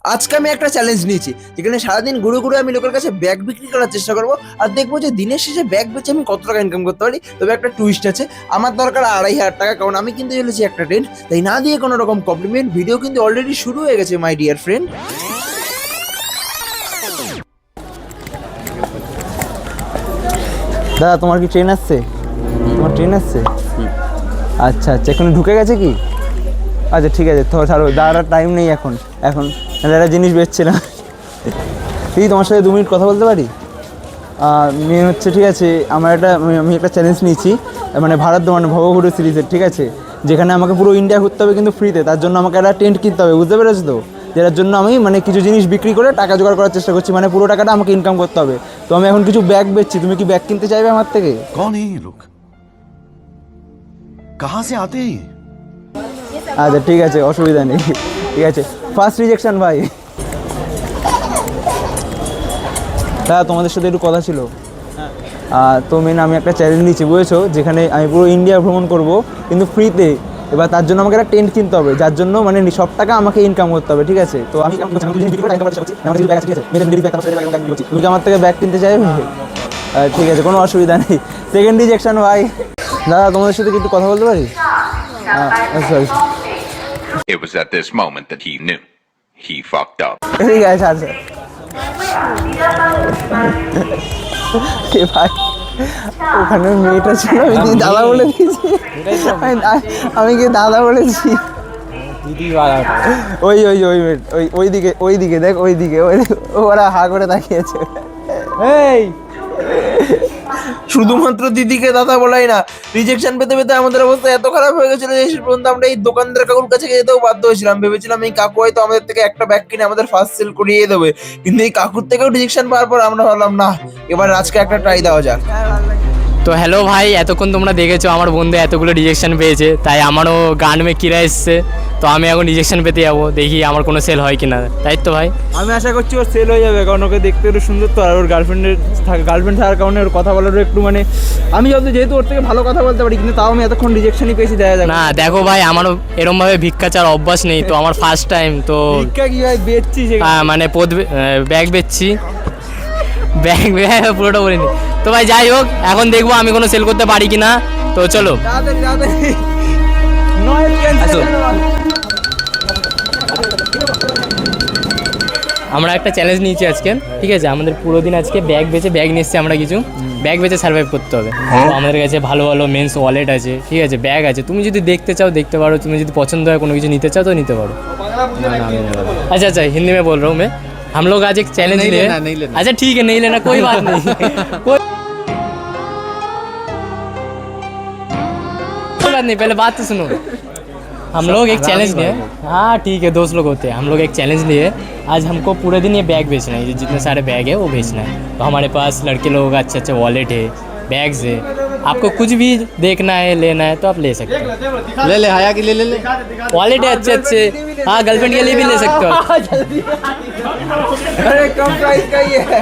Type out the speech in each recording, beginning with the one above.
আজকে আমি একটা চ্যালেঞ্জ নিয়েছি, যেখানে সারাদিন ঘুরে ঘুরে আমি লোকের কাছে ব্যাগ বিক্রি করার চেষ্টা করবো আর দেখবো যে দিনের শেষে ব্যাগ বেচে আমি কত টাকা ইনকাম করতে পারি। তবে একটা টুইস্ট আছে, আমার দরকার 2,500 টাকা, কারণ আমি কিন্তু চলেছি একটা ট্রেন্ড। তাই না দিয়ে কোনো রকম কমপ্লিমেন্ট, ভিডিও কিন্তু অলরেডি শুরু হয়ে গেছে মাই ডিয়ার ফ্রেন্ড। দাদা তোমার কি ট্রেন আসছে? তোমার ট্রেন আসছে? আচ্ছা আচ্ছা, এখন ঢুকে গেছে কি? আচ্ছা ঠিক আছে, তো ছাড়ো, দাদার টাইম নেই এখন। একটা জিনিস বেচছে না। এই তোমার সাথে 2 মিনিট কথা বলতে পারি? মেন হচ্ছে, ঠিক আছে, আমি একটা চ্যালেঞ্জ নিয়েছি, মানে ভবঘুরে সিরিজের, ঠিক আছে, যেখানে আমাকে পুরো ইন্ডিয়া ঘুরতে হবে কিন্তু ফ্রিতে। তার জন্য আমাকে একটা টেন্ট কিনতে হবে, বুঝতে পেরেছো তো? যেটার জন্য আমি মানে কিছু জিনিস বিক্রি করে টাকা জোগাড় করার চেষ্টা করছি, মানে পুরো টাকাটা আমাকে ইনকাম করতে হবে। তো আমি এখন কিছু ব্যাগ বেচছি, তুমি কি ব্যাগ কিনতে চাইবে আমার থেকে? कौन है ये लोग? कहां से आते हैं ये? আচ্ছা ঠিক আছে, অসুবিধা নেই, ঠিক আছে। ফার্স্ট রিজেকশন ভাই। দাদা তোমাদের সাথে একটু কথা ছিল। তো মেন আমি একটা চ্যালেঞ্জ নিচ্ছি, বুঝেছো, যেখানে আমি পুরো ইন্ডিয়া ভ্রমণ করব কিন্তু ফ্রিতে। এবার তার জন্য আমাকে একটা টেন্ট কিনতে হবে, যার জন্য মানে সব টাকা আমাকে ইনকাম করতে হবে, ঠিক আছে? তো আমি তুমি কি আমার থেকে ব্যাগ কিনতে চাইবে? ঠিক আছে, কোনো অসুবিধা নেই। সেকেন্ড রিজেকশন ভাই। দাদা তোমাদের সাথে কি একটু কথা বলতে পারি? Sorry. It was at this moment that he knew he fucked up. ঠিক আছে, আচ্ছা। ভাই ওখানে মেয়েটা ছিল, আমি কি দাদা বলে দিয়েছি? আমি কি দাদা বলেছি? ওই ওই ওই ওইদিকে দেখ, ওইদিকে ওরা হা করে তাকিয়েছে। এই শুধুমাত্র দিদিকে দাদা বলাই না, রিজেকশন পেতে পেতে আমাদের অবস্থা এত খারাপ হয়ে গেছিল যে শেষ পর্যন্ত আমরা এই দোকানদার কাকুর কাছে যেতেও বাধ্য হয়েছিলাম। ভেবেছিলাম এই কাকু হয়তো আমাদের থেকে একটা ব্যাগ কিনে আমাদের ফার্স্ট সেল করিয়ে দেবে, কিন্তু এই কাকুর থেকেও রিজেকশন পাওয়ার পর আমরা ভাবলাম না, এবার আজকে একটা ট্রাই দেওয়া যাক। তো হ্যালো ভাই, এতক্ষণ তোমরা দেখেছো আমার বন্ধু এতগুলো রিজেকশন পেয়েছে, তাই আমারও গান মে কিরা এসছে। তো আমি এখন রিজেকশন পেতে যাবো, দেখি আমার কোনো সেল হয় কিনা, তাই তো ভাই? আমি আশা করছি ওর সেল হয়ে যাবে, কারণ ওকে দেখতে একটু সুন্দর তো, আর ওর গার্লফ্রেন্ড থাকার কারণে ওর কথা বলারও একটু মানে আমি যেহেতু ওর থেকে ভালো কথা বলতে পারি, কিন্তু তাও আমি এতক্ষণ রিজেকশনই পেয়েছি, দেখা যাবে। না দেখো ভাই, আমারও এরমভাবে ভিক্ষা চার অভ্যাস নেই, তো আমার ফার্স্ট টাইম। তো ভিক্ষা কি ভাই বেচছি? মানে ব্যাগ বেচছি, ব্যাগ পুরোটা বলিনি। তো ভাই যাই হোক, এখন দেখবো আমি কোনো সেল করতে পারি কিনা। তো চলো। আমরা একটা চ্যালেঞ্জ নিয়েছি আজকে, ঠিক আছে? আমাদের পুরো দিন আজকে ব্যাগ বেচে ব্যাগ নিয়ে এসেছি আমরা, কিছু ব্যাগ বেচে সার্ভাইভ করতে হবে। তো আমাদের কাছে ভালো ভালো মেন্স ওয়ালেট আছে, ঠিক আছে, ব্যাগ আছে, তুমি যদি দেখতে চাও দেখতে পারো, তুমি যদি পছন্দ হয় কোনো কিছু নিতে চাও তো নিতে পারো। अच्छा अच्छा, हिंदी में बोल रहा हूँ मैं। हम लोग आज एक चैलेंज लिए। अच्छा ठीक है, नहीं लेना, कोई बात नहीं। कोई बात नहीं, पहले बात तो सुनो। हम लोग एक चैलेंज लिए। हाँ ठीक है, 2 लोग होते हैं। हम लोग एक चैलेंज लिए, आज हमको पूरे दिन ये बैग बेचना है, जितने सारे बैग है वो बेचना है। तो हमारे पास लड़के लोगों का अच्छे अच्छे वॉलेट है, बैग्स है, आपको कुछ भी देखना है लेना है तो आप ले सकते हो। ले हाया कि ले वॉलेट है अच्छे अच्छे। हाँ, गर्लफ्रेंड के लिए भी ले सकते हो। अरे कम प्राइस का ही है।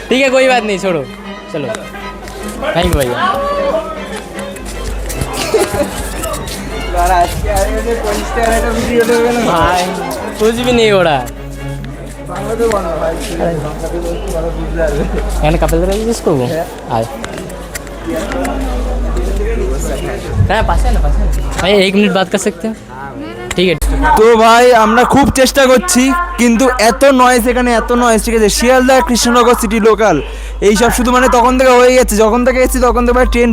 ठीक है, कोई बात नहीं, छोड़ो, चलो। थैंक यू भैया। भाई कुछ भी नहीं हो रहा है। कपिल जिसको पास है ना भाई, 1 मिनट बात कर सकते हैं? ঠিক আছে। তো ভাই আমরা খুব চেষ্টা করছি, কিন্তু এত নয়েজ এখানে, এত নয়েজ, ঠিক আছে? শিয়ালদা কৃষ্ণনগর সিটি লোকাল এইসব শুধু মানে তখন থেকে হয়ে যাচ্ছে, যখন থেকে এসেছি তখন থেকে ভাই ট্রেন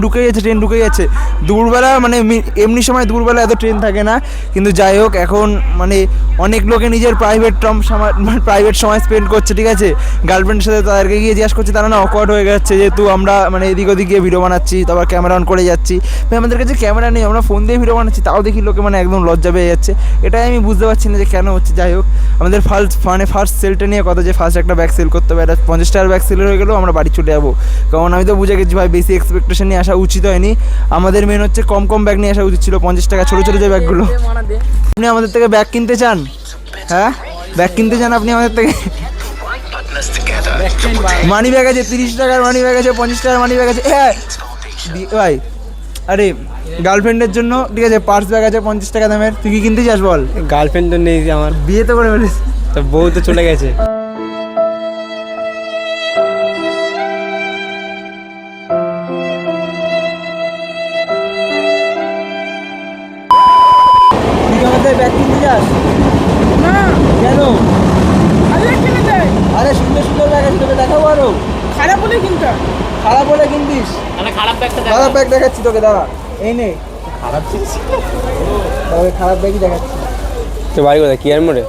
ঢুকে যাচ্ছে। দুপুরবেলা মানে এমনি সময় দুপুরবেলা এত ট্রেন থাকে না, কিন্তু যাই হোক এখন মানে অনেক লোকে নিজের প্রাইভেট সময় স্পেন্ড করছে, ঠিক আছে, গার্লফ্রেন্ডের সাথে। তাদেরকে গিয়ে জিজ্ঞাসা করছে, তারা না অকওয়ার্ড হয়ে যাচ্ছে, যেহেতু আমরা মানে এদিক ওদিক গিয়ে ভিডিও বানাচ্ছি, তারপর ক্যামেরা অন করে যাচ্ছি। ভাই আমাদের কাছে ক্যামেরা নেই, আমরা ফোন দিয়ে ভিডিও বানাচ্ছি, তাও দেখি লোকে মানে একদম লজ্জা পেয়ে যাচ্ছে। এটাই আমি বুঝতে পারছি না যে কেন হচ্ছে। যাই হোক, আমাদের ফার্স্ট সেলটা নিয়ে কথা, যে ফার্স্ট একটা ব্যাগ সেল করতে হবে। এটা 50 টাকার ব্যাগ সেল হয়ে গেলেও আমরা বাড়ি চলে যাবো, কারণ আমি তো বুঝে গেছি ভাই বেশি এক্সপেকটেশন নিয়ে আসা উচিত হয়নি। আমাদের মেন হচ্ছে কম ব্যাগ নিয়ে আসা উচিত ছিল, 50 টাকা ছোটো ছোটো যে ব্যাগগুলো। আপনি আমাদের থেকে ব্যাগ কিনতে চান? হ্যাঁ, ব্যাগ কিনতে চান আপনি আমাদের থেকে? মানি ব্যাগ আছে 30 টাকার মানি ব্যাগ আছে, 50 টাকার মানি ব্যাগ আছে। হ্যাঁ ভাই, আরে গার্লফ্রেন্ডের জন্য, ঠিক আছে, পার্স ব্যাগ আছে 50 টাকা দামের। তুই কি কিনতে চাস বল? গার্লফ্রেন্ড তো নেই আমার। বিয়ে তো করে বলিস? তো বউ তো চলে গেছে। তুই কি আমাদের ব্যাগ কিনতে যাস? না কেন? আরে কিনে দেয়, আরে সুন্দর সুন্দর ব্যাগ আছে, তোকে দেখাবো আরো। খারাপ বলে কিনতে হয়। খারাপ বলে কিনতিস? তাহলে খারাপ ব্যাগটা খারাপ ব্যাগ দেখাচ্ছি তোকে, দাঁড়া। এই নে খারাপ জিনিস, তবে খারাপ ব্যাগই দেখাচ্ছি। তো বাড়ি কোথায়? কি আর মোড়ে?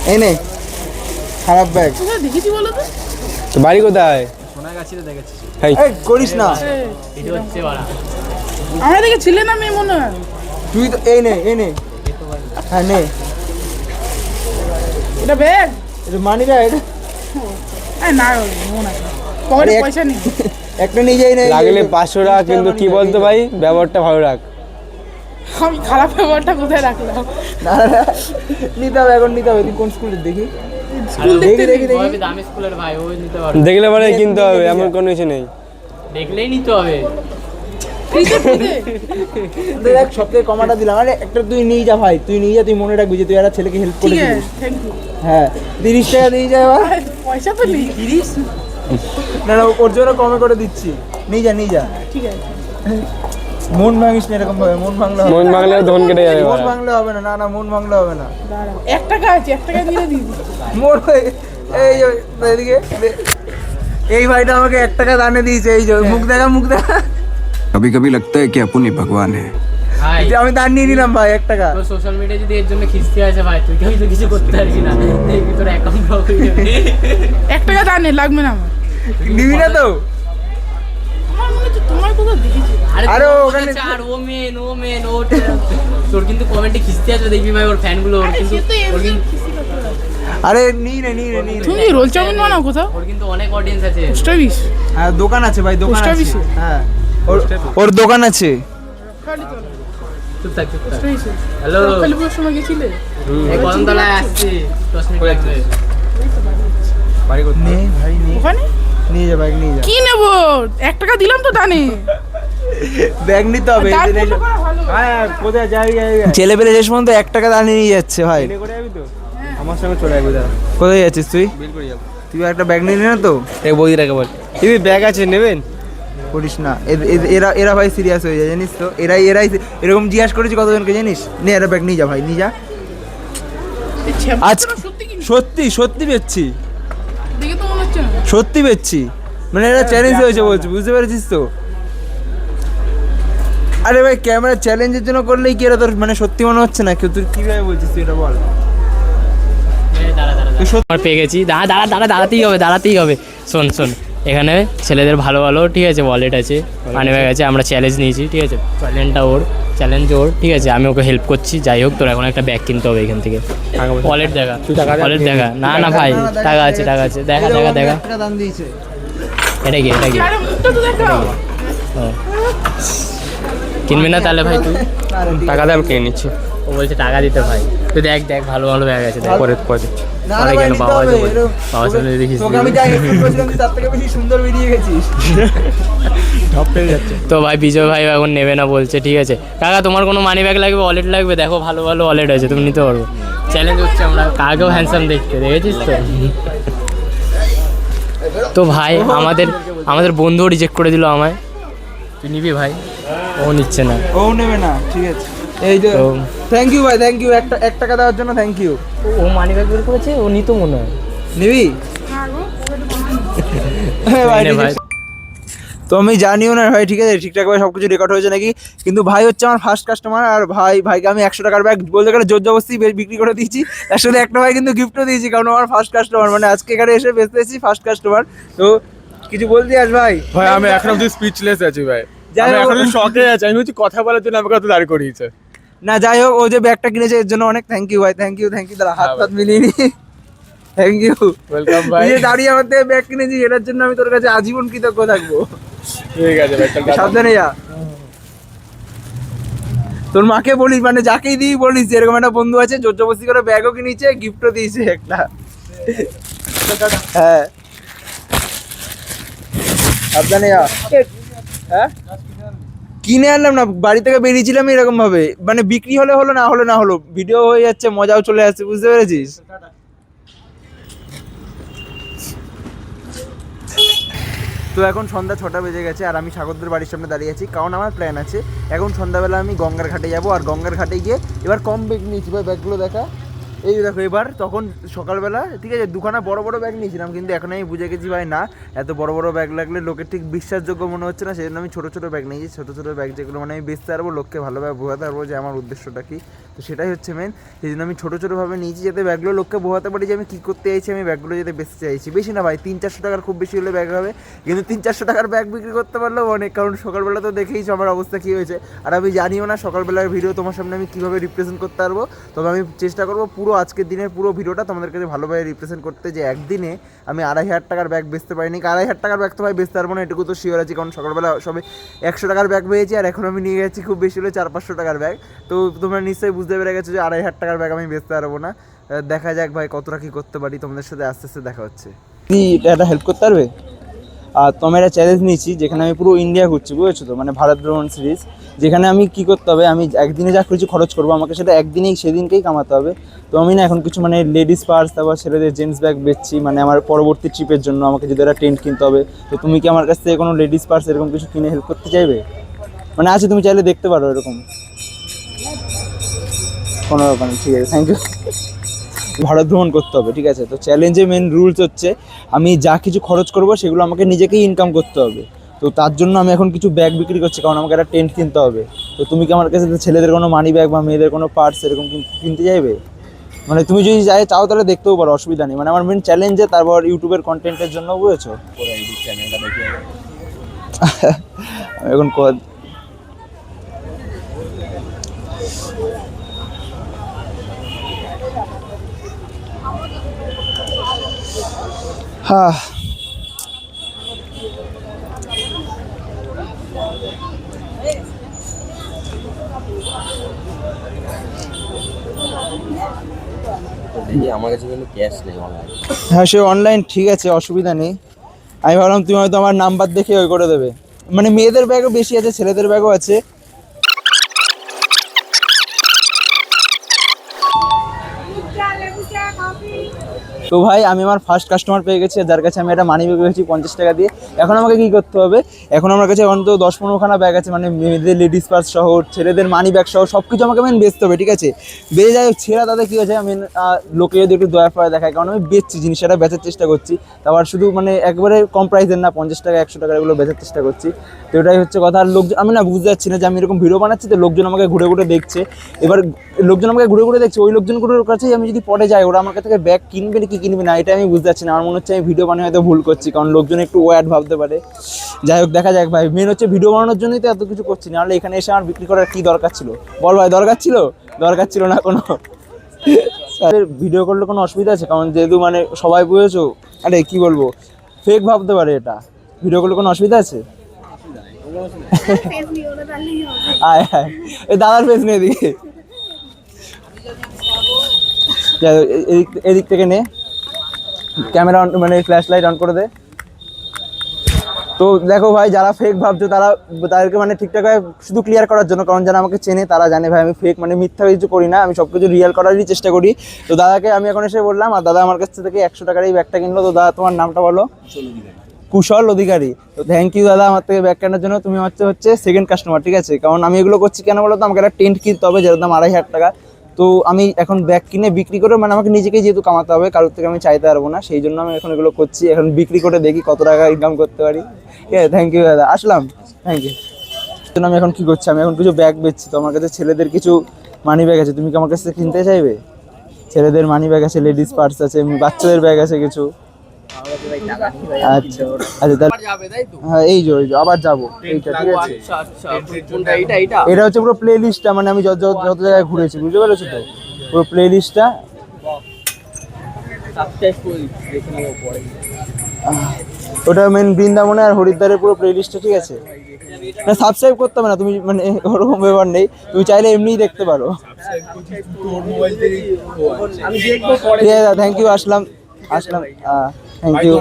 এই নে খারাপ ব্যাগ। কোথায় দেখেছি বলো তো? তো বাড়ি কোথায়? এই, এই করিস না এটা হচ্ছে বাড়া। আমরা দেখে ছিলে না মেয়ে মনে হয়। তুই তো। এই নে হ্যাঁ নে, এটা ব্যাগ? এটা মানি ব্যাগ। না মনে হয় পকেটে আরে পয়সা নেই। একটা নিয়ে যাই না, লাগলে 500 টাকা, কিন্তু কি বলতো ভাই, ব্যবহারটা ভালো রাখ। আমি খারাপ ব্যাপারটা কোথায় রাখলাম? না না, নিতে হবে এখন, নিতে হবে। তুই কোন স্কুলে দেখি? স্কুল দেখতে দেখি ও আমি দামি স্কুলের ভাই, ওই নিতে পারবে। দেখলে পরে কিনতে হবে, এমন কোনো কিছু নেই। দেখলেই নিতে হবে। দেখ সবথেকে কমাটা দিলাম। আরে একটা তুই নিয়ে যা ভাই, তুই নিয়ে যা, তুই মনে রাখবি যে তুই একটা ছেলেকে হেল্প ঠিক আছে, করেছিস। Thank you. হ্যাঁ 30 টাকা দিয়ে যা এবার। পয়সা তো নেই। না না, ওর জন্য কমে করে দিচ্ছি। নিয়ে যা। ঠিক আছে, মন ভাঙিস না এরকম ভাবে, মন ভাঙলে হবে মন না। ভাঙলে ধন কেটে যাবে মন বাড়া। ভাঙলে হবে না, না না মন ভাঙলে হবে না। দাঁড়াও 1 টাকা আছে, 1 টাকা দিয়ে দিবি। মন এই এদিকে, এই ভাইটা আমাকে 1 টাকা দানে দিয়েছে। এই যে মুখ দেখা। कभी कभी लगता है कि अपन ही भगवान है। ভাই এই যে আমি দান নিয়ে নিলাম ভাই 1 টাকা। তো সোশ্যাল মিডিয়া যদি এর জন্য খিস্তি আছে ভাই, তুই কেউ তো কিছু করতে পারবি না। দেখবি তোর অ্যাকাউন্ট ব্লক হয়ে যাবে। 1 টাকা দানে লাগবে না আমার। নিবি না তো? আমার মনে হচ্ছে তোমার কোথাও দেখেছি। আরে তোর ওখানে- কাছে আর ও মেন তোর কিন্তু কমেন্টে খিস্তি আছে, দেখবি ভাই ওর ফ্যানগুলো। ওর কিন্তু সে তো ওর এমনি কিন্তু- খিস্তি করতে পারে। আরে নিয়ে নে। তুমি কি রোল চাউমিন বানাও কোথাও? ওর কিন্তু অনেক অডিয়েন্স আছে। Post office? হ্যাঁ দোকান আছে ভাই, দোকান পোস্ট আছে। অফিসে? হ্যাঁ ওর দোকান আছে। চুপ থাক। পোস্ট অফিসে? হ্যালো, কালীপুজোর সময় গেছিলে? এই কদমতলায় আসছি 10 মিনিট লাগবে। নে ভাই নে, ওখানে নিয়ে যা ব্যাগ নিয়ে যা। কি নেব? 1 টাকা দিলাম তো দানে। ব্যাগ নিতে হবে। দান করলে পরে ভালো। হ্যাঁ কোথায় যাবি? ছেলে পেলে শেষ পর্যন্ত 1 টাকা দান নিয়ে যাচ্ছে ভাই। করে যাবি তো? আমার সঙ্গে চলে যাবি দাঁড়া। কোথায় যাচ্ছিস তুই? বিল করে যাবো। তুই একটা ব্যাগ নিয়ে নে না তো? এক বৌদিটাকে বল, এই ব্যাগ আছে নেবেন? করিস না, এরা ভাই সিরিয়াস হয়ে যায় জানিস তো। এরাই এরকম জিজ্ঞাসা করেছি কতজনকে জানিস। নে একটা ব্যাগ নিয়ে যা ভাই, নিয়ে যা। এই ছেপটা আজ সত্যি কি? সত্যি বেচছি, দেখে তো মনে হচ্ছে না। সত্যি বেচছি। মানে এটা চ্যালেঞ্জ হয়েছে বলছি, বুঝতে পেরেছিস তো? আরে ভাই ক্যামেরা চ্যালেঞ্জের জন্য করলেই কি এটা তোর মানে সত্যি মনে হচ্ছে না? কেউ তুই কিভাবে বলছিস তুই এটা বল? দাঁড়া আমার পেয়ে গেছি। দাঁড়াতেই হবে। শোন এখানে ছেলেদের ভালো ঠিক আছে, ওয়ালেট আছে, মানি ব্যাগ আছে। আমরা চ্যালেঞ্জ নিয়েছি, ঠিক আছে? চ্যালেঞ্জ ওর, ঠিক আছে? আমি ওকে হেল্প করছি। যাই হোক, তোর এখন একটা ব্যাগ কিনতে হবে এখান থেকে। ওয়ালেট দেখা, ওয়ালেট দেখা। না ভাই, টাকা আছে। দেখা। টাকা দাম দিয়েছে। এটা কি আরে মুখটা তো দেখাও। কিনবি না তাহলে ভাই তুই? টাকা দিয়ে আমি কিনে নিচ্ছি। ও বলছে টাকা দিতে ভাই। তুই দেখ ভালো ব্যাগ আছে, দেখ। পরে না পরে ভাই, কেন নিতে বাবা হবে, আছে বলে? এরকম- বাবার সামনে দেখিস তোকে আমি যা expect করেছিলাম তুই তার থেকে বেশি সুন্দর বেরিয়ে গেছিস। তো ভাই বিজয় ভাই এখন নেবে না বলছে, ঠিক আছে? কাকা তোমার কোনো মানি ব্যাগ লাগবে, ওয়ালেট লাগবে? দেখো ভালো ওয়ালেট আছে, তুমি নিতে পারবো। চ্যালেঞ্জ হচ্ছে আমরা কাকেও হ্যান্ডসাম দেখতে, দেখেছিস তো? তো ভাই আমাদের বন্ধুও রিজেক্ট করে দিল আমায়। তুই নিবি ভাই? ও নিচ্ছে না। ও নেবে না, ঠিক আছে। এই যে তো- থ্যাংক ইউ ভাই, থ্যাংক ইউ। 1 টাকা দেওয়ার জন্য থ্যাংক ইউ। ও মানি ব্যাগ বের করেছে, ও নিত মনে হয়। নিবি? হ্যাঁ গো, ভাই নে ভাই। তো আমি জানিও না ভাই, ঠিক আছে? ঠিকঠাকভাবে সব কিছু রেকর্ড হয়েছে নাকি। কিন্তু ভাই হচ্ছে আমার ফার্স্ট কাস্টমার। আর ভাইকে আমি 100 টাকার ব্যাগ বলতে গেলে জোর জবরদস্তি বিক্রি করে দিয়েছি। তার সাথে একটা ভাই কিন্তু গিফটও দিয়েছি, কারণ আমার ফার্স্ট কাস্টমার, মানে আজকে এখানে এসে বেচতে এসেছি ফার্স্ট কাস্টমার। তো কিছু বলতে আস ভাই? ভাই আমি এখন অব্দি স্পিচলেস আছি ভাই। যাই আমি হোক- এখন শকে আছি। আমি হচ্ছে কথা বলার জন্য আমাকে কত দাঁড় করিয়েছে। না যাই হোক, ও যে ব্যাগটা কিনেছে এর জন্য অনেক থ্যাংক ইউ ভাই, থ্যাংক ইউ। দাঁড়া হাত মিলিয়ে নি। থ্যাংক ইউ, ওয়েলকাম ভাই। তুই যে দাঁড়িয়ে আমার থেকে ব্যাগ কিনেছিস এটার জন্য আমি তোর কাছে আজীবন কৃতজ্ঞ থাকবো। ঠিক আছে ভাই, চল সাবধানে যা। তোর মাকে বলিস, মানে যাকেই দিই বলিস যে এরকম একটা বন্ধু আছে, জোর জবরদস্তি করে ব্যাগও কিনেছে, গিফটও দিয়েছে একটা। হ্যাঁ সাবধানে যা। হ্যাঁ কিনে আনলাম না, বাড়ি থেকে বেরিয়েছিলাম এরকম ভাবে, মানে বিক্রি হলে হলো, না হলো না হলো, ভিডিও হয়ে যাচ্ছে, মজাও চলে আসছে, বুঝতে পেরেছিস? তো এখন সন্ধ্যা 6টা বেজে গেছে আর আমি সাগরদের বাড়ির সামনে দাঁড়িয়ে আছি, কারণ আমার প্ল্যান আছে এখন সন্ধ্যাবেলা আমি গঙ্গার ঘাটে যাব। আর গঙ্গার ঘাটে গিয়ে এবার কম ব্যাগ নিয়েছি ভাই, ব্যাগগুলো দেখা, এই দেখো। এবার তখন সকালবেলা ঠিক আছে দুখানা বড় বড় ব্যাগ নিয়েছিলাম, কিন্তু এখন আমি বুঝে গেছি ভাই না, এত বড় বড় ব্যাগ লাগলে লোকের ঠিক বিশ্বাসযোগ্য মনে হচ্ছে না, সেই জন্য আমি ছোটো ছোটো ব্যাগ নিয়েছি। ছোটো ছোটো ব্যাগ যেগুলো মানে আমি বেচতে পারবো, লোককে ভালোভাবে বোঝাতে পারবো যে আমার উদ্দেশ্যটা কী, তো সেটাই হচ্ছে মেন। সেই জন্য আমি ছোটো ছোটোভাবে নিয়েছি, যাতে ব্যাগগুলো লোককে বোঝাতে পারি যে আমি কী করতে চাইছি, আমি ব্যাগগুলো যাতে বেচতে চাইছি। বেশি না ভাই, 300-400 টাকার খুব বেশি হলে ব্যাগ হবে, কিন্তু 300-400 টাকার ব্যাগ বিক্রি করতে পারলেও অনেক, কারণ সকালবেলা তো দেখেইছো আমার অবস্থা কী হয়েছে। আর আমি জানিও না সকালবেলার ভিডিও তোমার সামনে আমি কীভাবে রিপ্রেজেন্ট করতে পারবো, তবে আমি চেষ্টা করবো পুরো আজকের দিনের পুরো ভিডিওটা তোমাদের কাছে ভালোভাবে রিপ্রেজেন্ট করতে, যে একদিনে আমি 2500 টাকার ব্যাগ বেচতে পারিনি। 2500 টাকার ব্যাগ তো ভাই বেচতে পারবো না, এটুকু তো শিওর আছি, কারণ সকালবেলা সবে 100 টাকার ব্যাগ পেয়েছি, আর এখন আমি নিয়ে গেছি খুব বেশি হলে 400-500 টাকার ব্যাগ। তো তোমরা নিশ্চয়ই বুঝতে পেরে গেছো যে 2500 টাকার ব্যাগ আমি বেচতে পারবো না। দেখা যাক ভাই কতটা কী করতে পারি, তোমাদের সাথে আস্তে আস্তে দেখা হচ্ছে। কি এটা হেল্প করতে পারবে? আর তোমার একটা চ্যালেঞ্জ নিয়েছি, যেখানে আমি পুরো ইন্ডিয়া ঘুরছি, বুঝেছো তো, মানে ভারত ভ্রমণ সিরিজ, যেখানে আমি কী করতে হবে, আমি একদিনে যা কিছু খরচ করবো আমাকে সেটা একদিনেই সেদিনকেই কামাতে হবে। তো আমি না এখন কিছু মানে লেডিস পার্স, তারপর ছেলেদের জেন্টস ব্যাগ বেচছি, মানে আমার পরবর্তী ট্রিপের জন্য আমাকে যদি একটা টেন্ট কিনতে হবে। তো তুমি কি আমার কাছ থেকে কোনো লেডিস পার্স এরকম কিছু কিনে হেল্প করতে চাইবে? মানে আছে, তুমি চাইলে দেখতে পারো এরকম কোনো ব্যাপার নেই, ঠিক আছে, থ্যাংক ইউ। ভারত ভ্রমণ করতে হবে, ঠিক আছে। তো চ্যালেঞ্জের মেন রুলস হচ্ছে আমি যা কিছু খরচ করবো সেগুলো আমাকে নিজেকেই ইনকাম করতে হবে। তো তার জন্য আমি এখন কিছু ব্যাগ বিক্রি করছি, কারণ আমাকে একটা টেন্ট কিনতে হবে। তো তুমি কি আমার কাছে ছেলেদের কোনো মানি ব্যাগ বা মেয়েদের কোনো পার্টস এরকম কিনতে চাইবে? মানে তুমি যদি চাও তাহলে দেখতেও পারো, অসুবিধা নেই। মানে আমার মেন চ্যালেঞ্জে, তারপর ইউটিউবের কন্টেন্টের জন্য, বুঝেছো। এখন হ্যাঁ, আমার কাছে কিন্তু ক্যাশ নেই অনলাইন। হ্যাঁ সে অনলাইন, ঠিক আছে, অসুবিধা নেই। আমি ভাবলাম তুমি হয়তো আমার নাম্বার দেখে ওই করে দেবে। মানে মেয়েদের ব্যাগও বেশি আছে, ছেলেদের ব্যাগও আছে। তো ভাই আমি আমার ফার্স্ট কাস্টমার পেয়ে গেছি, যার কাছে আমি একটা মানি ব্যাগ পেয়েছি 50 টাকা দিয়ে। এখন আমাকে কী করতে হবে, এখন আমার কাছে অন্তত 10-15খানা ব্যাগ আছে, মানে মেয়েদের লেডিস পার্স সহ, ছেলেদের মানি ব্যাগ সহ সব কিছু আমাকে মেন বেচতে হবে, ঠিক আছে। বেড়ে যায় ছেঁড়া, তাতে কী হয়েছে, আমি লোকে যদি একটু দয়া ফয়া দেখায়, কারণ আমি বেচছি জিনিসটা, বেচার চেষ্টা করছি। তারপর শুধু মানে একবারে কম প্রাইসের না, 50 টাকা 100 টাকা এগুলো বেচার চেষ্টা করছি। তো এটাই হচ্ছে কথা। আর লোকজন, আমি না বুঝতে পারছি না যে আমি এরকম ভিডিও বানাচ্ছি, তো লোকজন আমাকে ঘুরে ঘুরে দেখছে। এবার লোকজন আমাকে ঘুরে ঘুরে দেখছে, ওই লোকজনগুলোর কাছেই আমি যদি পরে যাই, ওরা আমার কাছ থেকে ব্যাগ কিনবে কি কিনবে না, এটা আমি বুঝতে পারছি না। আমার মনে হচ্ছে আমি ভিডিও বানিয়ে হয়তো ভুল করছি, কারণ লোকজন একটু ওয়ার্ড ভাবতে পারে। যাই হোক, দেখা যাক ভাই। মেন হচ্ছে ভিডিও বানানোর জন্যই তো এত কিছু করছি, নাহলে এখানে এসে আমার বিক্রি করার কী দরকার ছিল বল ভাই? দরকার ছিল না কোনো। ভিডিও করলে কোনো অসুবিধা আছে? কারণ যেহেতু মানে সবাই বুঝেছো, আরে কি বলবো, ফেক ভাবতে পারে এটা। ভিডিও করলে কোনো অসুবিধা আছে? আয় আয়, এই দাদার ফেস নেই এদিকে, এদিক থেকে নে, ক্যামেরা অন, মানে ফ্ল্যাশ লাইট অন করে দে। তো দেখো ভাই, যারা ফেক ভাবছো তাদেরকে মানে ঠিকঠাক শুধু ক্লিয়ার করার জন্য, কারণ যারা আমাকে চেনে তারা জানে ভাই আমি ফেক মানে মিথ্যা কিছু করি না, আমি সব কিছু রিয়েল করারই চেষ্টা করি। তো দাদাকে আমি এখন এসে বললাম, আর দাদা আমার কাছ থেকে 100 টাকার এই ব্যাগটা কিনলো। তো দাদা তোমার নামটা বলো? কুশল অধিকারী। তো থ্যাংক ইউ দাদা আমার থেকে ব্যাগ কেনার জন্য। তুমি হচ্ছে সেকেন্ড কাস্টমার, ঠিক আছে। কারণ আমি এগুলো করছি কেন বলো তো, আমাকে একটা টেন্ট কিনতে হবে যার দাম 2500 টাকা। তো আমি এখন ব্যাগ কিনে বিক্রি করে, মানে আমাকে নিজেকেই যেহেতু কামাতে হবে, কারোর থেকে আমি চাইতে পারবো না, সেই জন্য আমি এখন এগুলো করছি। এখন বিক্রি করে দেখি কত টাকা ইনকাম করতে পারি। ঠিক আছে, থ্যাংক ইউ দাদা, আসলাম, থ্যাংক ইউ। আমি এখন কী করছি, আমি এখন কিছু ব্যাগ বেচছি। তো আমার কাছে ছেলেদের কিছু মানি ব্যাগ আছে, তুমি কি আমার কাছ থেকে কিনতে চাইবে? ছেলেদের মানি ব্যাগ আছে, লেডিস পার্স আছে, বাচ্চাদের ব্যাগ আছে কিছু। আচ্ছা আচ্ছা, হ্যাঁ এই যে আবার যাবো, এইটা ঠিক আছে। এটা হচ্ছে পুরো প্লে লিস্টটা, মানে আমি যত জায়গায় ঘুরেছি, বুঝতে পেরেছো তো, পুরো প্লে লিস্টটা। ওটা মেন বৃন্দাবনে আর হরিদ্বারের পুরো প্লে লিস্টটা, ঠিক আছে। না সাবস্ক্রাইব করতে হবে না তুমি, মানে ওরকম ব্যাপার নেই, তুমি চাইলে এমনিই দেখতে পারো। ঠিক আছে, thank you, Aslam, thank you.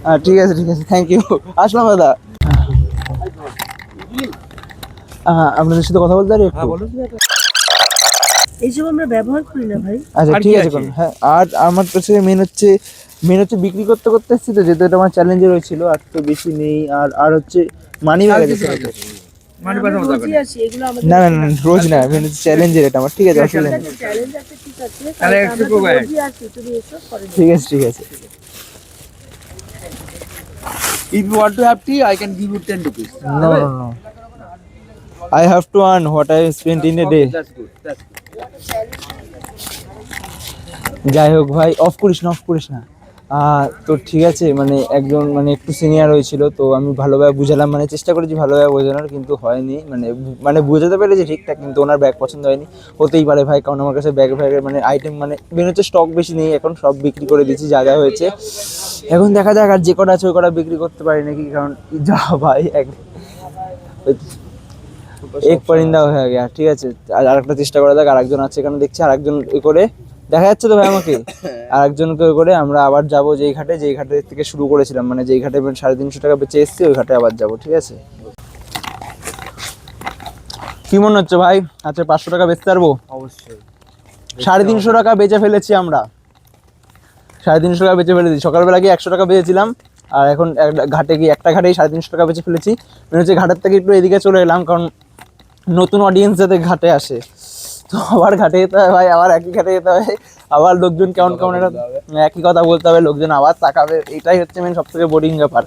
হ্যাঁ ঠিক আছে, থ্যাংক ইউ, আসলাম দাদা। আপনাদের সাথে কথা বলতে পারি একটু? এইসব আমরা ব্যবহার করি না ভাই। আচ্ছা ঠিক আছে কোন হ্যাঁ। আর আমার কাছে মেন হচ্ছে বিক্রি করতে করতে এসেছি তো, যেহেতু এটা আমার চ্যালেঞ্জে রয়েছিল, আর তো বেশি নেই। আর হচ্ছে মানি ব্যাগ আছে। আমরা রোজই আসি, এগুলো আমাদের না রোজ না, মেন হচ্ছে চ্যালেঞ্জের এটা আমার, ঠিক আছে অসুবিধা নেই। চ্যালেঞ্জ আছে, ঠিক আছে। তাহলে আমরা তো রোজই আসি, তুমি এসব করে ঠিক আছে। If you want to have tea, I can give you 10 rupees. No. I have to earn what I spent in a day. That's good. যাই হোক ভাই, অফ করিস না। তো ঠিক আছে, মানে একজন মানে একটু সিনিয়র হয়েছিল, তো আমি ভালোভাবে বুঝালাম, মানে চেষ্টা করেছি ভালোভাবে বোঝানোর, কিন্তু হয়নি। মানে বুঝাতে পেরেছি ঠিকঠাক, কিন্তু ওনার ব্যাগ পছন্দ হয়নি। হতেই পারে ভাই, কারণ আমার কাছে ব্যাগের মানে আইটেম মানে মেন হচ্ছে স্টক বেশি নেই এখন, সব বিক্রি করে দিয়েছি যা হয়েছে। এখন দেখা যাক, আর যে কটা আছে ওই কটা বিক্রি করতে পারি নাকি, কারণ যা ভাই এক পরিন্দা হয়ে গেছে। ঠিক আছে, আর একটা চেষ্টা করা যাক। আরেকজন আছে এখানে দেখছি, আরেকজন করে দেখা যাচ্ছে তো ভাই আমাকে, আরেকজনকে করে আমরা আবার যাবো যেই ঘাটের থেকে শুরু করেছিলাম, মানে যেই ঘাটে 350 টাকা বেঁচে এসেছি, ওই ঘাটে আবার যাবো। ঠিক আছে, কি মনে হচ্ছে ভাই? আচ্ছা 500 টাকা বেচতে পারবো? অবশ্যই। 350 টাকা বেচে ফেলেছি আমরা, 350 টাকা বেচে ফেলেছি। সকালবেলা গিয়ে 100 টাকা বেচেছিলাম, আর এখন ঘাটে গিয়ে একটা ঘাটেই 350 টাকা বেচে ফেলেছি। মানে হচ্ছে ঘাটের থেকে একটু এদিকে চলে এলাম, কারণ নতুন অডিয়েন্স যাতে ঘাটে আসে, তো আবার ঘাটে যেতে হয় ভাই, আবার একই ঘাটে যেতে হয়, আবার লোকজন কেমন একটা একই কথা বলতে হবে, লোকজন আবার তাকাবে। এটাই হচ্ছে মেন সব থেকে বোরিং ব্যাপার।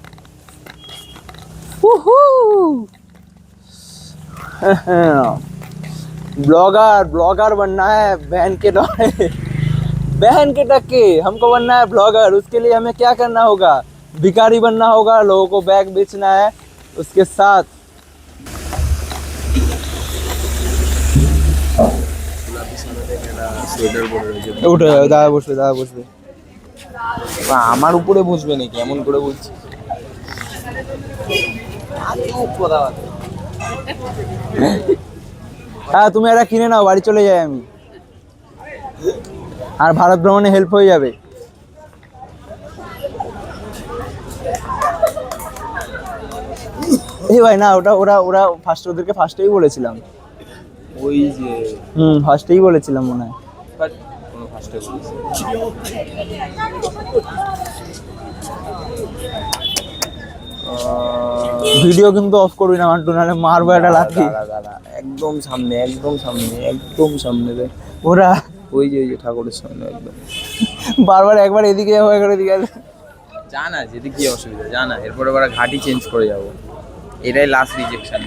ब्लॉगर बनना है, बहन के टक्के हमको बनना है ब्लॉगर। उसके लिए हमें क्या करना होगा? भिखारी बनना होगा, लोगों को बैग बेचना है, उसके साथ উঠে দাদা বসবে। আমার উপরে বসবে নাকি? এমন করে বলছি। হ্যাঁ, তুমি এটা কিনে নাও, বাড়ি চলে যাই আমি, আর ভারত ভ্রমণে হেল্প হয়ে যাবে। এই ভাই না, ওরা ওদেরকে ফার্স্টেই বলেছিলাম। ওই যে ফার্স্টেই বলেছিলাম মনে হয়। কোনো ফার্স্টে বলছি। ভিডিও কিন্তু অফ করবি না মান্টু, নাহলে মারবো একটা লাথি। দাঁড়া, একদম সামনে রে। ওরা ওই যে ঠাকুরের সামনে একদম। বারবার একবার এদিকে যাবো, একবার এদিকে যাবো। জানা যেতে কি অসুবিধা, জানা এরপরে আবার ঘাটি চেঞ্জ করে যাবো, এটাই লাস্ট রিজেকশন।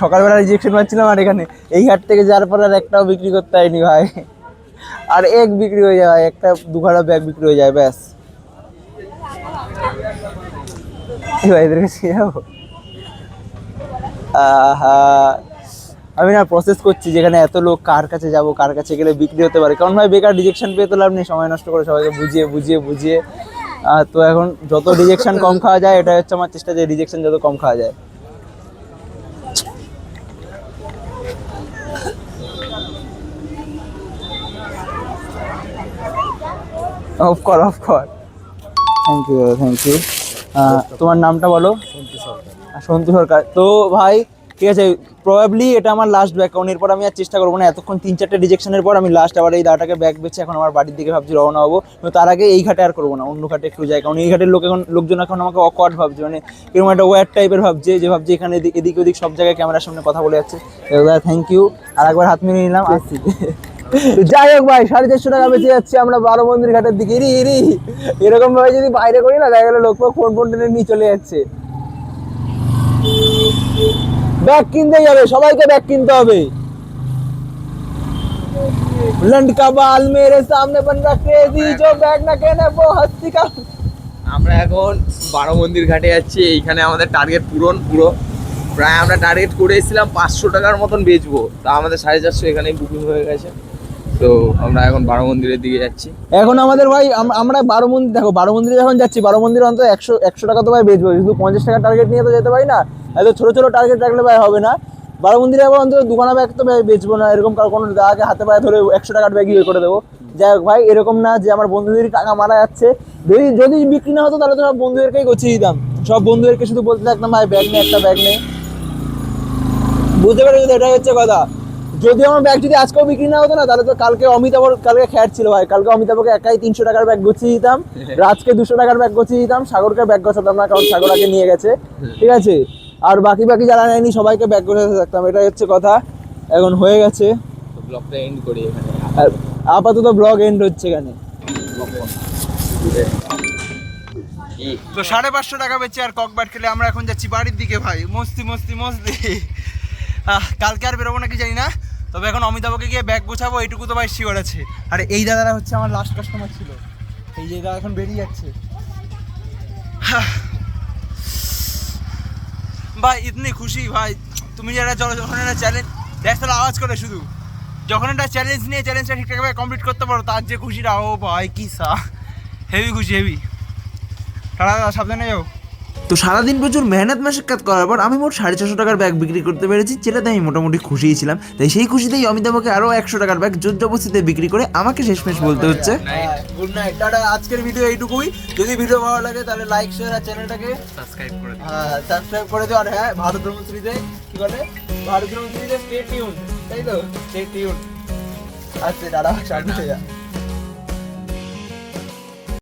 সকালবেলা রিজেকশন পাচ্ছিলাম, আর এখানে এই হাট থেকে যাওয়ার পর আর একটাও বিক্রি করতে হয়নি ভাই, আর এক বিক্রি হয়ে যায়, একটা দুখানা ব্যাগ বিক্রি হয়ে যায়, ব্যাস। এদের কাছে যাবো, আমি না প্রসেস করছি যেখানে এত লোক, কার কাছে যাব, কার কাছে গেলে বিক্রি হতে পারে, কারণ ভাই বেকার রিজেকশন পেয়ে তো লাভ নেই, সময় নষ্ট করে সবাইকে বুঝিয়ে। তো এখন যত রিজেকশন কম খাওয়া যায়, এটা হচ্ছে আমার চেষ্টা, যে রিজেকশন যত কম খাওয়া যায়। অফ কর। Thank you. তোমার নামটা বলো? সন্তু সরকার। তো ভাই ঠিক আছে, প্রবাবলি এটা আমার লাস্ট ব্যাগ, কারণ এরপর আমি আর চেষ্টা করবো না। এতক্ষণ 3-4টে রিজেকশনের পর আমি লাস্ট আবার এই দাটাকে ব্যাগ বেচে এখন আমার বাড়ির দিকে ভাবছি রওনা হবো। তার আগে এই ঘাটে আর করবো না, অন্য ঘাটে একটু যাই, কারণ এই ঘাটের লোকজন এখন আমাকে অকওয়ার্ড ভাবছে, মানে এরকম একটা ওয়ার্ড টাইপের ভাবছে, যে ভাবছে এখানে এদিক ওদিক সব জায়গায় ক্যামেরার সামনে কথা বলে যাচ্ছে। থ্যাংক ইউ, আর একবার হাত মিলিয়ে নিলাম, আসছি। যাই হোক ভাই, 450 টাকা বেঁচে যাচ্ছি আমরা 12 মন্দির ঘাটের দিকে। এরকম ভাবে যদি বাইরে করি না, দেখা গেলে লোক ফোন টেনে নিয়ে চলে যাচ্ছে। ব্যাগ কিনতেই হবে, সবাইকে ব্যাগ কিনতে হবে। लंडका बाल मेरे सामने बन रहा क्रेजी, जो बैग ना कहना वो हस्ती का। আমরা এখন 12 মন্দির ঘাটে যাচ্ছি। এইখানে আমাদের টার্গেট পুরো প্রায় আমরা টার্গেট করে এসেছিলাম 500 টাকার মতন বেচবো, তা আমাদের 450 এখানেই বুকিং হয়ে গেছে। তো আমরা এখন 12 মন্দিরের দিকে যাচ্ছি। এখন আমাদের ভাই আমরা 12 মন্দির, দেখো 12 মন্দিরে যখন যাচ্ছি, 12 মন্দিরে অন্তত 100 টাকা তো ভাই বেচবো, শুধু 50 টাকা টার্গেট নিয়ে তো যেতে পারি না, এত ছোট টার্গেট রাখলে ভাই হবে না। 12 মন্দিরে আবার অন্তত দুখানা ব্যাগ তো ভাই বেচবো না, এরকম কোনো দাদাকে হাতে পায়ে ধরে 100 টাকার ব্যাগ ইয়ে করে দেবো। যাই হোক ভাই, এরকম না যে আমার বন্ধুদের টাকা মারা যাচ্ছে, যদি বিক্রি না হতো তাহলে তো সব বন্ধুদেরকেই গছিয়ে দিতাম, সব বন্ধুদেরকে শুধু বলতে থাকতাম ভাই ব্যাগ নেই, একটা ব্যাগ নেই। বুঝতে পেরেছো তো? এটাই হচ্ছে কথা। যদি আমার ব্যাগ যদি আজকেও বিক্রি না হতো না, তাহলে তো কালকে অমিতাভর কালকে খ্যাট ছিল ভাই। কালকে অমিতাভকে একাই 300 টাকার ব্যাগ গুছিয়ে দিতাম, রাজকে 200 টাকার ব্যাগ গুছিয়ে দিতাম, সাগরকে ব্যাগ গোছাতাম না, কারণ সাগর আগে নিয়ে গেছে, ঠিক আছে? আর বাকি যারা নেয়নি সবাইকে ব্যাগ গোছাতে থাকতাম, এটাই হচ্ছে কথা। এখন হয়ে গেছে, ব্লগটা এন্ড করি এখানে। আর আপাতত ব্লগ এন্ড হচ্ছে এখানে। তো 550 টাকা বেচে আর ককবাট খেলে আমরা এখন যাচ্ছি বাড়ির দিকে ভাই। মস্তি মস্তি মস্তি। কালকে আর বেরোবো নাকি জানি না, তবে এখন অমিতাভকে গিয়ে ব্যাগ গোছাবো এইটুকু তো ভাই শিওর আছে। আর এই দাদারা হচ্ছে আমার লাস্ট কাস্টমার ছিল, এই যে দাদা এখন বেরিয়ে যাচ্ছে ভাই। ইতনি খুশি ভাই, তুমি যারা যখন একটা চ্যালেঞ্জ দেখ তাহলে আওয়াজ করে শুধু, যখন একটা চ্যালেঞ্জ নিয়ে চ্যালেঞ্জটা ঠিকঠাকভাবে কমপ্লিট করতে পারো তার যে খুশিটা, ও ভাই কি হেভি খুশি হেভি। টাটা, সাবধানে যাও। তো সারাদিন প্রচুর মেহনত মাশাক্কাত করার পর আমি মোট 650 টাকার ব্যাগ বিক্রি করতে পেরেছি, যেটাতে আমি মোটামুটি খুশিই ছিলাম। তাই সেই খুশিতেই অমিতাভকে আরও 100 টাকার ব্যাগ জোর জবরদস্তিতে বিক্রি করে আমাকে শেষমেশ বলতে হচ্ছে গুড নাইট, টাটা। আজকের ভিডিও এইটুকুই। যদি ভিডিও ভালো লাগে তাহলে লাইক শেয়ার আর চ্যানেলটাকে সাবস্ক্রাইব করে দিও। আর হ্যাঁ, ভারত ভ্রমণশ্রীতে কি বলে, ভারত ভ্রমণশ্রীতে স্টে টিউন, তাই তো? Stay tune. আচ্ছা, টাটা, সাবধানে যা।